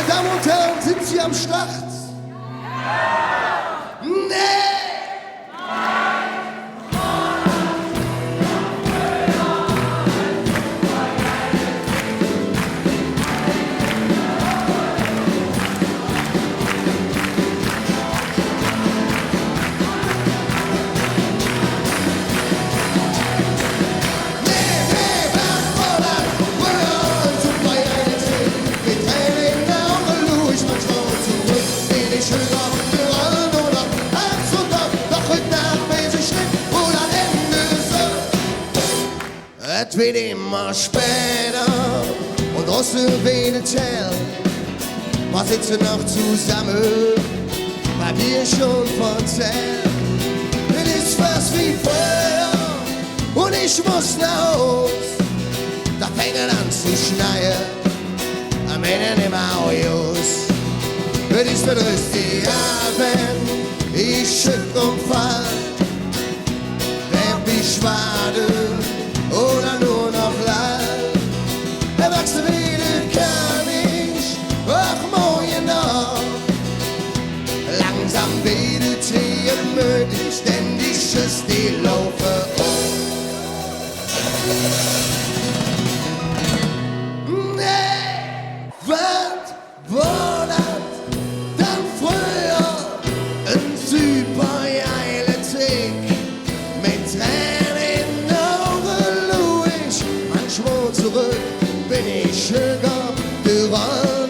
Meine Damen und Herren, sind Sie am Start? Nee! Es wird immer später und draußen weht hell. Wir sitzen noch zusammen, weil wir schon verzählt. Es ist fast wie früher und ich muss nach Haus. Da fängt an zu schneien, am Ende im Autos. Es ist der größte Abend, ich schütt und fall. Wer ich warte oder nur noch leid. Erwachsen werden kann ich, auch morgen noch. Langsam betet hier möglich, ständig schüsst die Laufe Nee, was war das dann früher? Ein super geiler Trick mit Tränen in den Augen. Zurück bin ich gegangen,